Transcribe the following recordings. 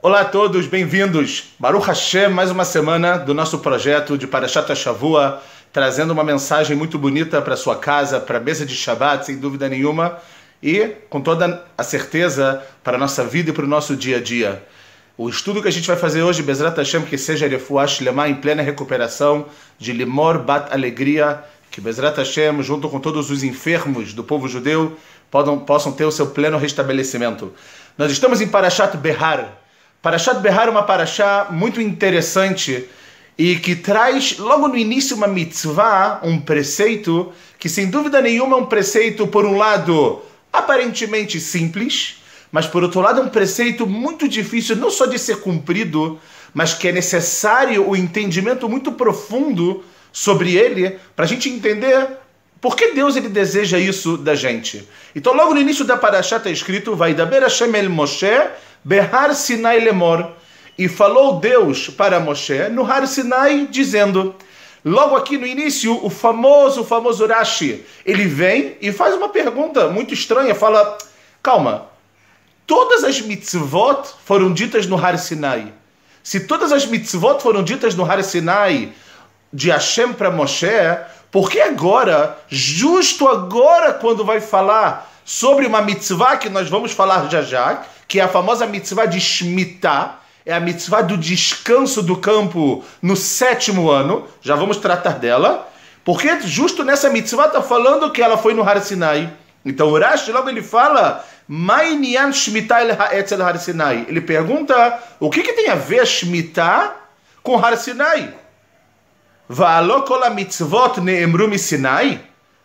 Olá a todos, bem-vindos. Baruch Hashem, mais uma semana do nosso projeto de Parashat Shavua, trazendo uma mensagem muito bonita para sua casa, para a mesa de Shabbat, sem dúvida nenhuma, e com toda a certeza para a nossa vida e para o nosso dia a dia. O estudo que a gente vai fazer hoje, Bezrat Hashem, que seja Refuah Shlema em plena recuperação de Limor Bat Alegria, que Bezrat Hashem, junto com todos os enfermos do povo judeu, possam ter o seu pleno restabelecimento. Nós estamos em Parashat Behar. Parashat Behar é uma parashá muito interessante e que traz logo no início uma mitzvah, um preceito, que sem dúvida nenhuma é um preceito, por um lado, aparentemente simples, mas por outro lado é um preceito muito difícil, não só de ser cumprido, mas que é necessário o entendimento muito profundo sobre ele, para a gente entender por que Deus ele deseja isso da gente. Então logo no início da parashá está escrito, Vaidaber Hashem el Moshe, Behar Sinai Lemor, e falou Deus para Moshe no Har Sinai, dizendo, logo aqui no início, o famoso Rashi, ele vem e faz uma pergunta muito estranha, fala, calma, todas as mitzvot foram ditas no Har Sinai. Se todas as mitzvot foram ditas no Har Sinai, de Hashem para Moshe, por que agora, justo agora, quando vai falar sobre uma mitzvah que nós vamos falar já, que é a famosa mitzvah de Shemitah, é a mitzvah do descanso do campo no 7º ano, já vamos tratar dela, porque justo nessa mitzvah está falando que ela foi no Har Sinai. Então o Rashi logo ele fala, Ma'inyan Shemitah el ha'etz el Har Sinai. Ele pergunta, o que tem a ver Shemitah com Har Sinai? Va'alo kol ha'mitzvot ne'emru miSinai?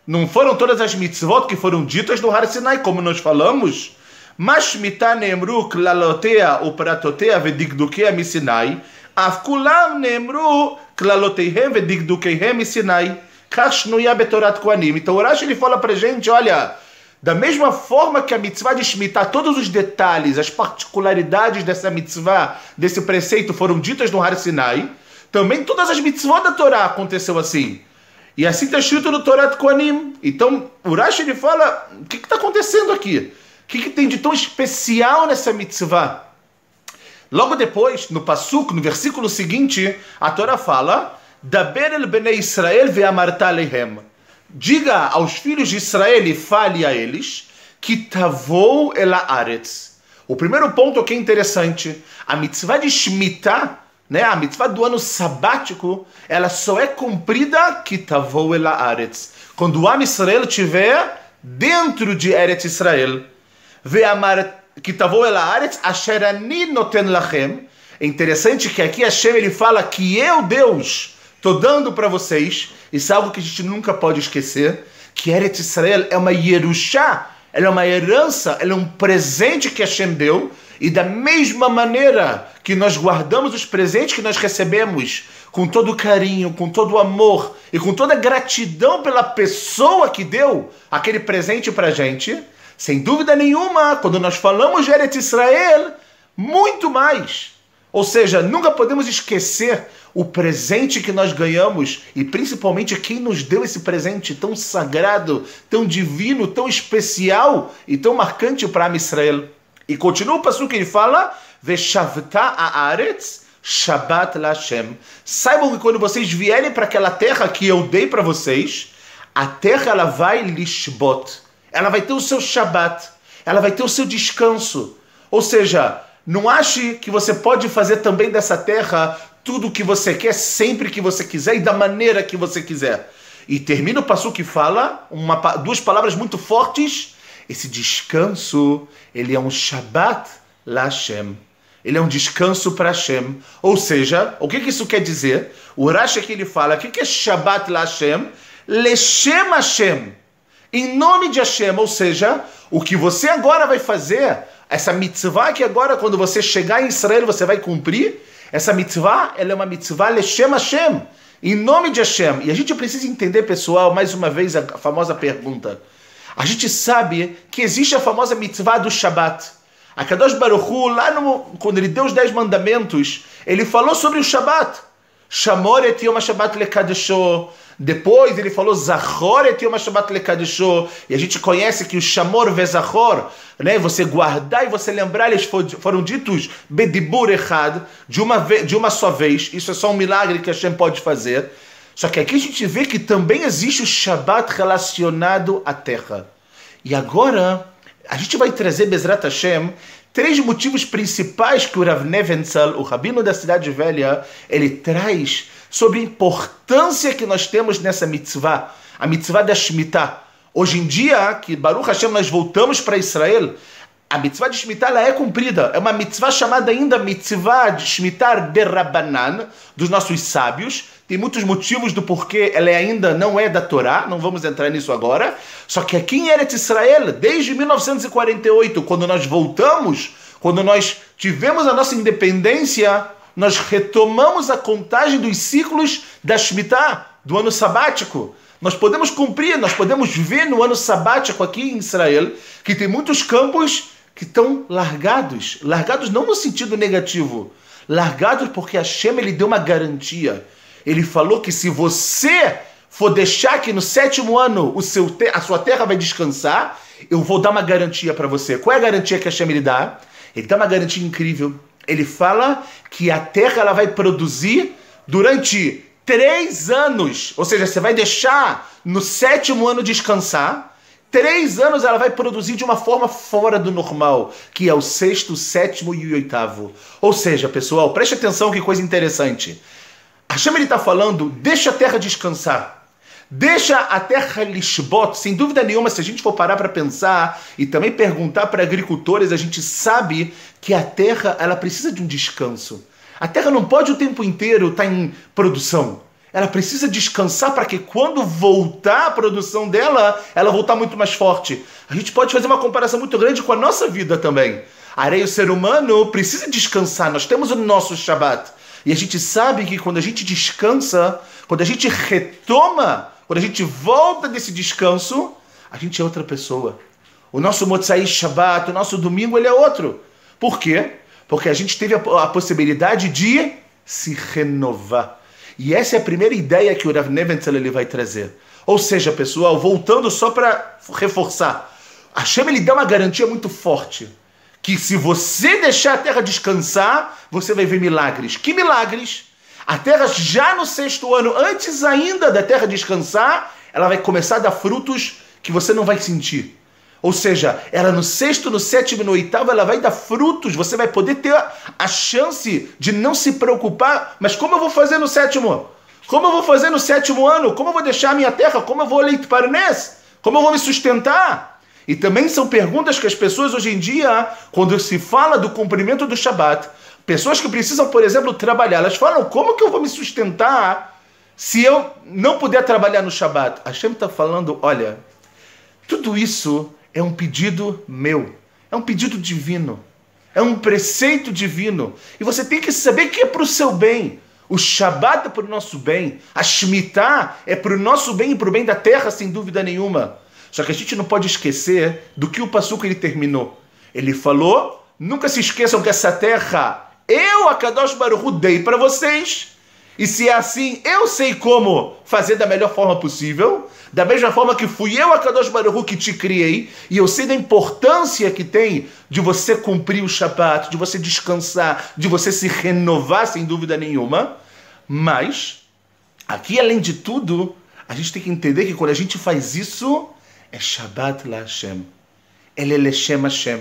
Não foram todas as mitzvot que foram ditas no Har Sinai, como nós falamos? Mas Shemitah ne'emru klalotea upratotea vedigdukea miSinai, af kulam ne'emru klaloteihem vedigdukeihem miSinai, kach shnuya betorat kohanim. Então o Rashi ele fala pra gente, olha, da mesma forma que a mitzvah de Shemitah, todos os detalhes, as particularidades dessa mitzvah, desse preceito foram ditas no Har Sinai, também todas as mitzvot da Torá aconteceu assim. E assim está escrito no Torat Kohanim. Então, o Rashi ele fala, o que está acontecendo aqui? O que tem de tão especial nessa mitzvah? Logo depois, no Pasuk, no versículo seguinte, a Torá fala, Daber el bnei Israel ve'amarta alehem. Diga aos filhos de Israel e fale a eles, que tavou el haaretz. O primeiro ponto que é interessante, a mitzvah de Shemitah, né, a mitzvah do ano sabático, ela só é cumprida que tavou el haaretz, quando o Am Israel estiver dentro de Eretz Israel. Ve'amar que tavou el haaretz asher ani noten lachem. É interessante que aqui Hashem ele fala que eu, Deus, estou dando para vocês, isso é algo que a gente nunca pode esquecer, que Eretz Israel é uma Yerushá, ela é uma herança, ela é um presente que Hashem deu, e da mesma maneira que nós guardamos os presentes que nós recebemos com todo o carinho, com todo o amor e com toda a gratidão pela pessoa que deu aquele presente para a gente, sem dúvida nenhuma, quando nós falamos de Eretz Israel, muito mais. Ou seja, nunca podemos esquecer o presente que nós ganhamos e principalmente quem nos deu esse presente tão sagrado, tão divino, tão especial e tão marcante para Am Israel. E continua o passo que ele fala, Veshavta haaretz Shabbat laHashem. Saibam que quando vocês vierem para aquela terra que eu dei para vocês, a terra ela vai lishbot. Ela vai ter o seu Shabbat, ela vai ter o seu descanso. Ou seja, não ache que você pode fazer também dessa terra tudo o que você quer, sempre que você quiser e da maneira que você quiser. E termina o passo que fala, duas palavras muito fortes, esse descanso, ele é um Shabbat laHashem. Ele é um descanso para Hashem. Ou seja, o que isso quer dizer? O Rashi aqui ele fala, o que é Shabbat laHashem? Leshem Hashem. Em nome de Hashem, ou seja, o que você agora vai fazer, essa mitzvah que agora quando você chegar em Israel você vai cumprir, essa mitzvah, ela é uma mitzvah Leshem Hashem. Em nome de Hashem. E a gente precisa entender, pessoal, mais uma vez a famosa pergunta. A gente sabe que existe a famosa mitzvah do Shabbat. A Kadosh Baruch Hu, quando ele deu os 10 mandamentos, ele falou sobre o Shabbat. Shamor et Yom HaShabbat lekadesho. Depois ele falou Zachor et Yom HaShabbat lekadesho. E a gente conhece que o Shamor vezachor, né, você guardar e você lembrar, eles foram ditos bedibur echad, de uma só vez. Isso é só um milagre que Hashem pode fazer. Só que aqui a gente vê que também existe o Shabbat relacionado à terra. E agora a gente vai trazer Bezrat Hashem 3 motivos principais que o Rav Nebenzahl, o rabino da Cidade Velha, ele traz sobre a importância que nós temos nessa mitzvah, a mitzvah da Shemitah. Hoje em dia, que Baruch Hashem nós voltamos para Israel, a mitzvah de Shemitah ela é cumprida. É uma mitzvah chamada ainda mitzvah de Shemitah de Rabbanan, dos nossos sábios. Tem muitos motivos do porquê ela ainda não é da Torá, não vamos entrar nisso agora. Só que aqui em Eretz Israel, desde 1948, quando nós voltamos, quando nós tivemos a nossa independência, nós retomamos a contagem dos ciclos da Shemitah, do ano sabático. Nós podemos cumprir, nós podemos ver no ano sabático aqui em Israel, que tem muitos campos que estão largados. Largados não no sentido negativo, largados porque Hashem ele deu uma garantia. Ele falou que se você for deixar que no 7º ano a sua terra vai descansar, eu vou dar uma garantia para você. Qual é a garantia que Hashem ele dá? Ele dá uma garantia incrível. Ele fala que a terra ela vai produzir durante 3 anos. Ou seja, você vai deixar no 7º ano descansar. 3 anos ela vai produzir de uma forma fora do normal, que é o 6º, 7º e o 8º. Ou seja, pessoal, preste atenção que coisa interessante. Hashem está falando, deixa a terra descansar. Deixa a terra lishbot. Sem dúvida nenhuma, se a gente for parar para pensar e também perguntar para agricultores, a gente sabe que a terra ela precisa de um descanso. A terra não pode o tempo inteiro estar em produção. Ela precisa descansar para que quando voltar a produção dela, ela voltar muito mais forte. A gente pode fazer uma comparação muito grande com a nossa vida também. A areia, o ser humano, precisa descansar. Nós temos o nosso Shabbat. E a gente sabe que quando a gente descansa, quando a gente retoma, quando a gente volta desse descanso, a gente é outra pessoa. O nosso Motzai Shabbat, o nosso domingo, ele é outro. Por quê? Porque a gente teve a possibilidade de se renovar. E essa é a primeira ideia que o Rav Nebenzahl ele vai trazer. Ou seja, pessoal, voltando só para reforçar, Hashem ele dá uma garantia muito forte. Que se você deixar a terra descansar, você vai ver milagres. Que milagres? A terra já no 6º ano, antes ainda da terra descansar, ela vai começar a dar frutos que você não vai sentir. Ou seja, ela no 6º, no 7º e no 8º, ela vai dar frutos. Você vai poder ter a chance de não se preocupar. Mas como eu vou fazer no 7º? Como eu vou fazer no 7º ano? Como eu vou deixar a minha terra? Como eu vou leite-parnês? Como eu vou me sustentar? E também são perguntas que as pessoas hoje em dia, quando se fala do cumprimento do Shabat, pessoas que precisam, por exemplo, trabalhar, elas falam, como que eu vou me sustentar se eu não puder trabalhar no Shabat? Hashem está falando, olha, tudo isso é um pedido meu, é um pedido divino, é um preceito divino. E você tem que saber que é para o seu bem. O Shabat é para o nosso bem, a Shemitah é para o nosso bem e para o bem da terra, sem dúvida nenhuma. Só que a gente não pode esquecer do que o Passuco ele terminou. Ele falou, nunca se esqueçam que essa terra, eu, Akadosh Baruch Hu, dei para vocês. E se é assim, eu sei como fazer da melhor forma possível. Da mesma forma que fui eu, Akadosh Baruch Hu, que te criei. E eu sei da importância que tem de você cumprir o Shabbat, de você descansar, de você se renovar, sem dúvida nenhuma. Mas, aqui além de tudo, a gente tem que entender que quando a gente faz isso, é Shabbat la Hashem. Ele é Leshem Hashem.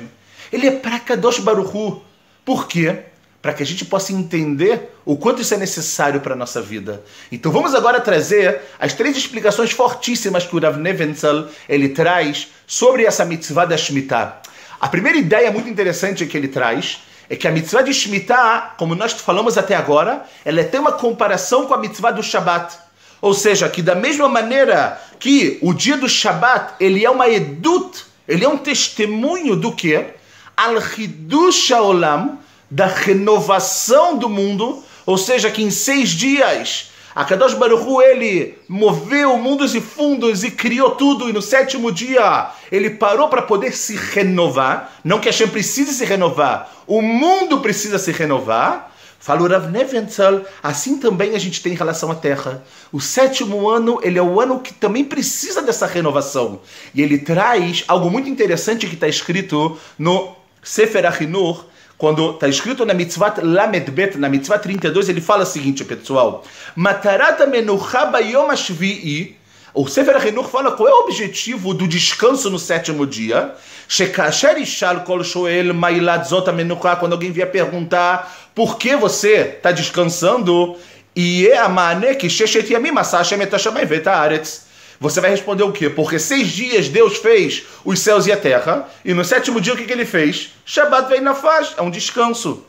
Ele é para Kadosh Baruch Hu. Por quê? Para que a gente possa entender o quanto isso é necessário para a nossa vida. Então vamos agora trazer as 3 explicações fortíssimas que o Rav Nebenzahl ele traz sobre essa mitzvah da Shemitah. A primeira ideia muito interessante que ele traz é que a mitzvah de Shemitah, como nós falamos até agora, ela tem uma comparação com a mitzvah do Shabbat. Ou seja, que da mesma maneira que o dia do Shabat, ele é uma edut, ele é um testemunho do quê? Al-Hidush Haolam, da renovação do mundo, ou seja, que em 6 dias, a Kadosh Baruch Hu, ele moveu mundos e fundos e criou tudo, e no 7º dia, ele parou para poder se renovar, não que Hashem precise se renovar, o mundo precisa se renovar. Fala o Rav Nebenzahl, assim também a gente tem em relação à terra. O 7º ano, ele é o ano que também precisa dessa renovação. E ele traz algo muito interessante que está escrito no Sefer HaChinuch, quando está escrito na Mitzvat Lamed Bet, na Mitzvat 32, ele fala o seguinte, pessoal. Matarat HaMenucha Bayom HaShvi'i. O Sefer HaChinuch fala qual é o objetivo do descanso no 7º dia. Shekasher Ishal Kol Shoel Mailat Zot HaMenucha, quando alguém vier perguntar por que você está descansando, e é a mane que Sheshet Yamim Asa Hashem et Hashamayim ve'et haaretz. Você vai responder o quê? Porque 6 dias Deus fez os céus e a terra, e no 7º dia o que ele fez? Shabbat ve'in nafash, é um descanso.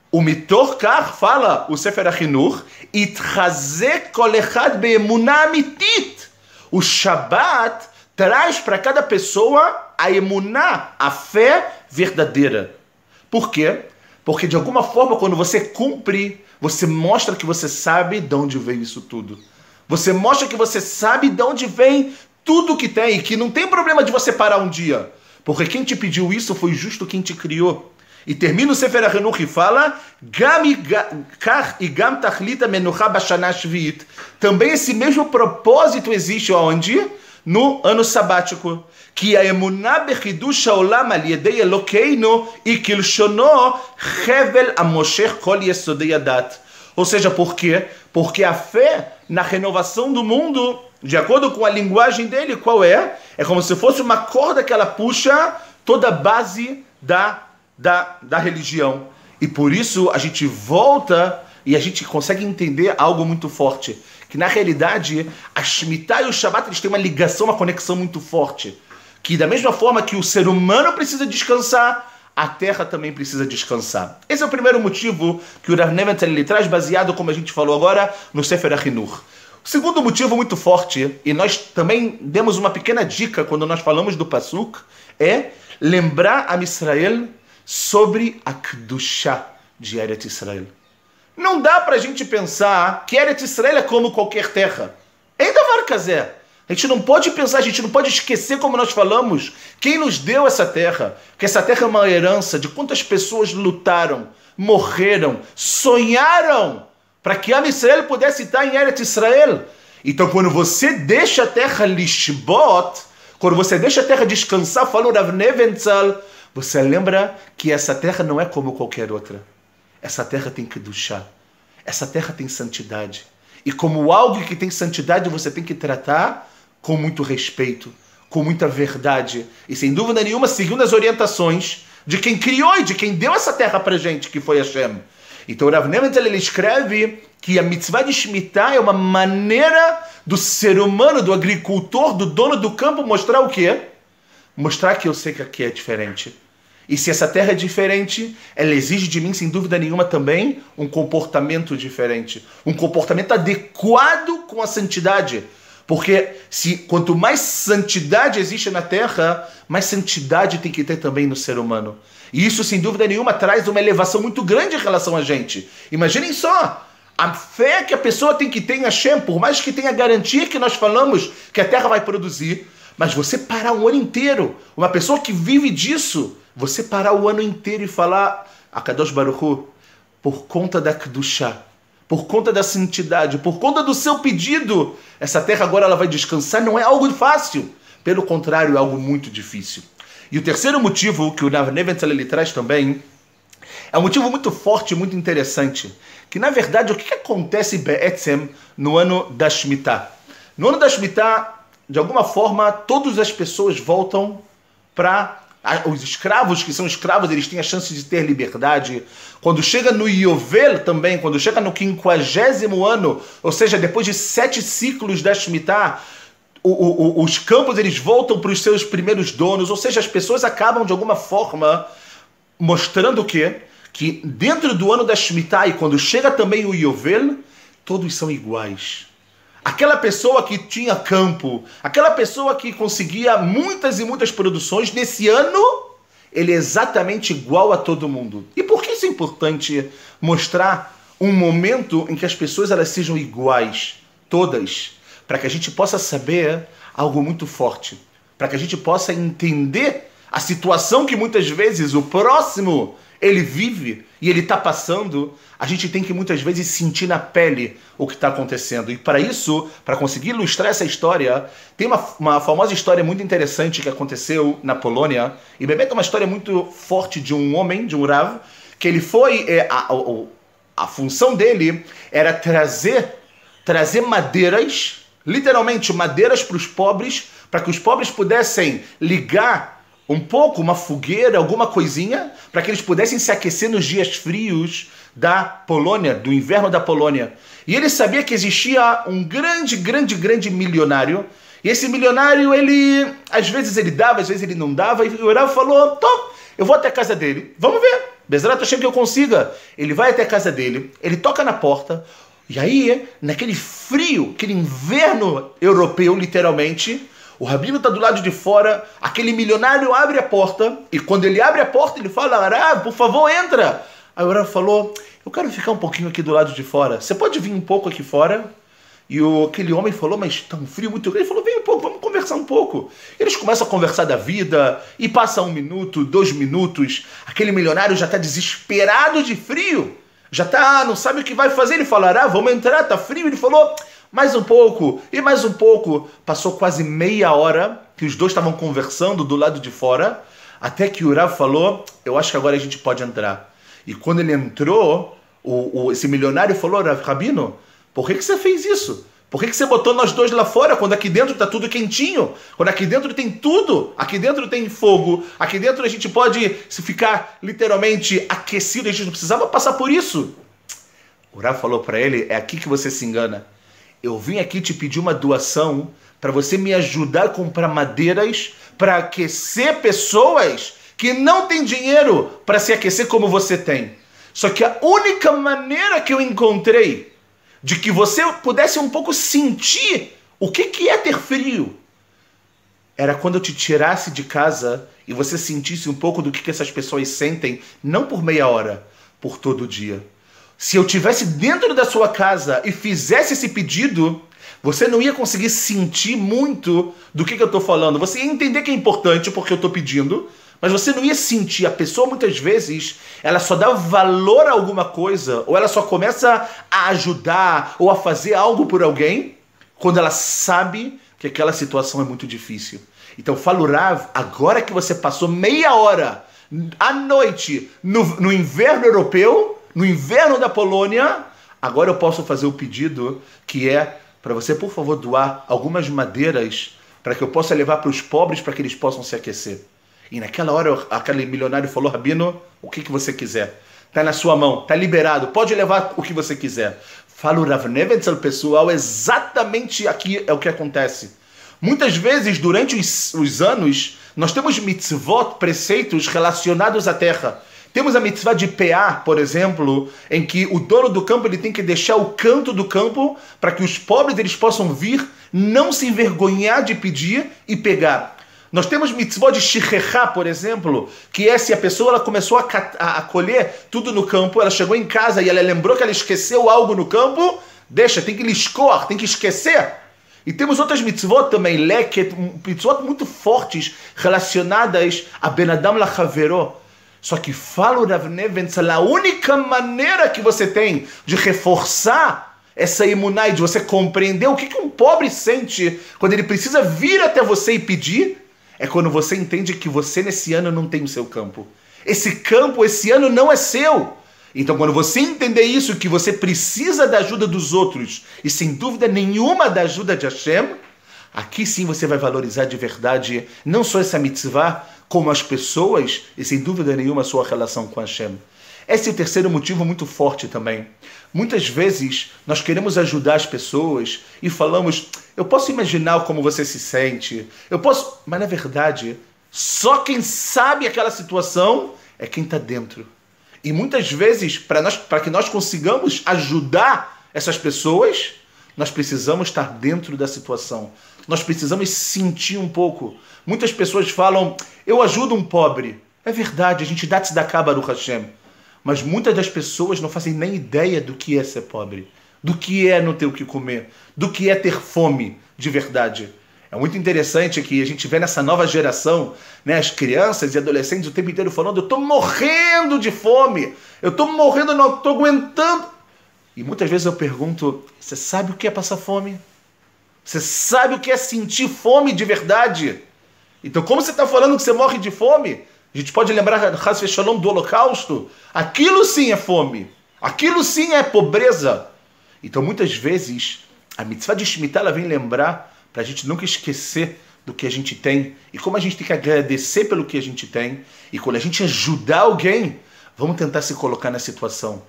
O Mitor Kar fala, o Sefer HaChinuch, Itchazek kol echad be'emunah amitit. O Shabbat traz para cada pessoa a emuná, a fé verdadeira. Por quê? Porque de alguma forma, quando você cumpre, você mostra que você sabe de onde veio isso tudo. Você mostra que você sabe de onde vem tudo que tem, e que não tem problema de você parar um dia. Porque quem te pediu isso foi justo quem te criou. E termina o Sefer HaChinuch e fala, também esse mesmo propósito existe onde? No ano sabático. Que a emuná bechidush haolam al yedei Elokeinu e kilshono hevel amosher kol yesodei adat. Ou seja, por quê? Porque a fé na renovação do mundo, de acordo com a linguagem dele, qual é? É como se fosse uma corda que ela puxa toda a base da religião. E por isso a gente volta e a gente consegue entender algo muito forte. Que na realidade, a Shemitah e o Shabbat eles têm uma ligação, uma conexão muito forte. Que da mesma forma que o ser humano precisa descansar, a terra também precisa descansar. Esse é o primeiro motivo que o Rav Nebenzahl ele traz, baseado, como a gente falou agora, no Sefer HaChinuch. O segundo motivo muito forte, e nós também demos uma pequena dica quando nós falamos do Pasuk, é lembrar a Israel sobre a Kedushá de Eretz Israel. Não dá para a gente pensar que Eretz Israel é como qualquer terra. Ainda var kazé. A gente não pode pensar, a gente não pode esquecer, como nós falamos, quem nos deu essa terra. Que essa terra é uma herança de quantas pessoas lutaram, morreram, sonharam para que a Israel pudesse estar em Eretz Israel. Então, quando você deixa a terra lishbot, quando você deixa a terra descansar, falou Rav Nebenzahl, você lembra que essa terra não é como qualquer outra. Essa terra tem kedushá. Essa terra tem santidade. E como algo que tem santidade, você tem que tratar com muito respeito, com muita verdade. E sem dúvida nenhuma, seguindo as orientações de quem criou e de quem deu essa terra pra gente, que foi Hashem. Então o Rav Nebenzahl ele escreve que a mitzvah de Shemitah é uma maneira do ser humano, do agricultor, do dono do campo, mostrar o quê? Mostrar que eu sei que aqui é diferente. E se essa terra é diferente, ela exige de mim, sem dúvida nenhuma, também um comportamento diferente. Um comportamento adequado com a santidade. Porque quanto mais santidade existe na terra, mais santidade tem que ter também no ser humano. E isso, sem dúvida nenhuma, traz uma elevação muito grande em relação a gente. Imaginem só, a fé que a pessoa tem que ter em Hashem, por mais que tenha garantia que nós falamos que a terra vai produzir, mas você parar um ano inteiro, uma pessoa que vive disso, você parar o ano inteiro e falar, Akadosh Baruch Hu, por conta da Kedushá, por conta da santidade, por conta do seu pedido, essa terra agora ela vai descansar, não é algo fácil. Pelo contrário, é algo muito difícil. E o terceiro motivo que o Rav Nebenzahl ele traz também, é um motivo muito forte, muito interessante, que na verdade o que acontece Be'etzem no ano da Shemitah? No ano da Shemitah, de alguma forma, todas as pessoas voltam para... Os escravos que são escravos, eles têm a chance de ter liberdade. Quando chega no Yovel também, quando chega no 50º ano, ou seja, depois de 7 ciclos da Shemitah, os campos eles voltam para os seus primeiros donos, ou seja, as pessoas acabam de alguma forma mostrando o quê? Que dentro do ano da Shemitah e quando chega também o Yovel, todos são iguais. Aquela pessoa que tinha campo, aquela pessoa que conseguia muitas e muitas produções, nesse ano, ele é exatamente igual a todo mundo. E por que isso é importante mostrar um momento em que as pessoas elas sejam iguais, todas, para que a gente possa saber algo muito forte, para que a gente possa entender a situação que muitas vezes o próximo ele vive e ele está passando, a gente tem que muitas vezes sentir na pele o que está acontecendo. E para isso, para conseguir ilustrar essa história, tem uma famosa história muito interessante que aconteceu na Polônia, e Bemet é uma história muito forte de um homem, de um Rav, que ele foi, a função dele era trazer madeiras, literalmente madeiras para os pobres, para que os pobres pudessem ligar um pouco, uma fogueira, alguma coisinha, para que eles pudessem se aquecer nos dias frios da Polônia, do inverno da Polônia. E ele sabia que existia um grande milionário, e esse milionário, ele, às vezes ele dava, às vezes ele não dava, e o Rav falou, Tom, eu vou até a casa dele, vamos ver, Bezerra, achando que eu consiga. Ele vai até a casa dele, ele toca na porta, e aí, naquele frio, aquele inverno europeu, literalmente, o rabino está do lado de fora, aquele milionário abre a porta, e quando ele abre a porta, ele fala, Rav, por favor, entra. Aí o Rav falou, eu quero ficar um pouquinho aqui do lado de fora, você pode vir um pouco aqui fora? E aquele homem falou, mas está um frio muito grande. Ele falou, vem um pouco, vamos conversar um pouco. Eles começam a conversar da vida, e passa 1 minuto, 2 minutos, aquele milionário já está desesperado de frio, já está, não sabe o que vai fazer. Ele fala, vamos entrar, tá frio. Ele falou, mais um pouco, e mais um pouco. Passou quase meia hora que os dois estavam conversando do lado de fora, até que o Rav falou, eu acho que agora a gente pode entrar. E quando ele entrou, esse milionário falou, Rabino, por que você fez isso? Por que você botou nós dois lá fora, quando aqui dentro está tudo quentinho? Quando aqui dentro tem tudo, aqui dentro tem fogo, aqui dentro a gente pode se ficar literalmente aquecido, a gente não precisava passar por isso. O Rav falou para ele, é aqui que você se engana. Eu vim aqui te pedir uma doação para você me ajudar a comprar madeiras para aquecer pessoas que não têm dinheiro para se aquecer como você tem. Só que a única maneira que eu encontrei de que você pudesse um pouco sentir o que é ter frio era quando eu te tirasse de casa e você sentisse um pouco do que essas pessoas sentem, não por meia hora, por todo o dia. Se eu tivesse dentro da sua casa e fizesse esse pedido, você não ia conseguir sentir muito do que eu estou falando. Você ia entender que é importante porque eu estou pedindo, mas você não ia sentir. A pessoa muitas vezes, ela só dá valor a alguma coisa, ou ela só começa a ajudar ou a fazer algo por alguém, quando ela sabe que aquela situação é muito difícil. Então fala, Rav, agora que você passou meia hora à noite no inverno europeu, no inverno da Polônia, agora eu posso fazer o pedido que é para você, por favor, doar algumas madeiras para que eu possa levar para os pobres para que eles possam se aquecer. E naquela hora, aquele milionário falou, Rabino, o que você quiser. Está na sua mão, está liberado, pode levar o que você quiser. Fala o Rav Nebenzahl, pessoal, exatamente aqui é o que acontece. Muitas vezes, durante os anos, nós temos mitzvot, preceitos relacionados à terra. Temos a mitzvah de pear, por exemplo, em que o dono do campo ele tem que deixar o canto do campo para que os pobres eles possam vir, não se envergonhar de pedir e pegar. Nós temos mitzvah de shichechá, por exemplo, que é se a pessoa ela começou a colher tudo no campo, ela chegou em casa e ela lembrou que ela esqueceu algo no campo, deixa, tem que liscor, tem que esquecer. E temos outras mitzvot também, leket, mitzvot muito fortes relacionadas a Ben Adam Lachavero. Só que fala o Rav Nebenzahl, a única maneira que você tem de reforçar essa emuná e de você compreender o que um pobre sente quando ele precisa vir até você e pedir, é quando você entende que você nesse ano não tem o seu campo. Esse campo, esse ano não é seu. Então quando você entender isso, que você precisa da ajuda dos outros e sem dúvida nenhuma da ajuda de Hashem, aqui sim você vai valorizar de verdade não só essa mitzvah, como as pessoas e sem dúvida nenhuma a sua relação com Hashem. Esse é o terceiro motivo muito forte também. Muitas vezes nós queremos ajudar as pessoas e falamos, eu posso imaginar como você se sente, eu posso, mas na verdade, só quem sabe aquela situação é quem está dentro. E muitas vezes, para que nós consigamos ajudar essas pessoas, nós precisamos estar dentro da situação. Nós precisamos sentir um pouco. Muitas pessoas falam, eu ajudo um pobre. É verdade, a gente dá tzedakah, Baruch Hashem. Mas muitas das pessoas não fazem nem ideia do que é ser pobre, do que é não ter o que comer, do que é ter fome de verdade. É muito interessante que a gente vê nessa nova geração, né, as crianças e adolescentes o tempo inteiro falando: eu estou morrendo de fome, eu estou morrendo, não estou aguentando. E muitas vezes eu pergunto: você sabe o que é passar fome? Você sabe o que é sentir fome de verdade? Então, como você está falando que você morre de fome, a gente pode lembrar Chas v'Shalom do Holocausto. Aquilo sim é fome. Aquilo sim é pobreza. Então, muitas vezes, a mitzvah de Shemitah ela vem lembrar para a gente nunca esquecer do que a gente tem e como a gente tem que agradecer pelo que a gente tem. E quando a gente ajudar alguém, vamos tentar se colocar na situação.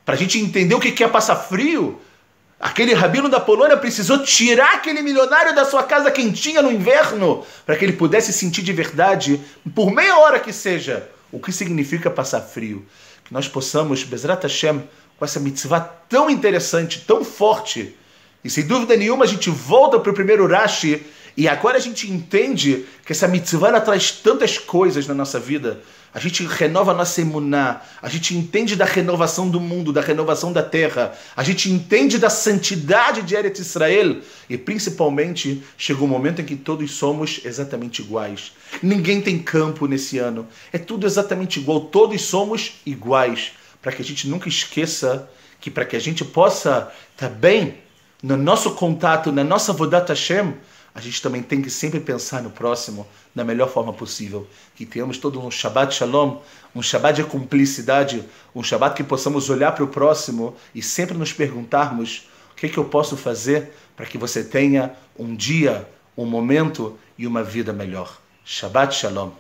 Para a gente entender o que é passar frio, aquele rabino da Polônia precisou tirar aquele milionário da sua casa quentinha no inverno para que ele pudesse sentir de verdade, por meia hora que seja, o que significa passar frio. Que nós possamos, Bezrat Hashem, com essa mitzvah tão interessante, tão forte, e sem dúvida nenhuma a gente volta para o primeiro Rashi, e agora a gente entende que essa mitzvah ela traz tantas coisas na nossa vida. A gente renova a nossa emuná, a gente entende da renovação do mundo, da renovação da terra, a gente entende da santidade de Eretz Israel, e principalmente chega um momento em que todos somos exatamente iguais. Ninguém tem campo nesse ano, é tudo exatamente igual, todos somos iguais, para que a gente nunca esqueça que para que a gente possa estar bem no nosso contato, na nossa Avodat Hashem, a gente também tem que sempre pensar no próximo da melhor forma possível. Que tenhamos todo um Shabbat Shalom, um Shabbat de cumplicidade, um Shabbat que possamos olhar para o próximo e sempre nos perguntarmos: o que eu posso fazer para que você tenha um dia, um momento e uma vida melhor. Shabbat Shalom.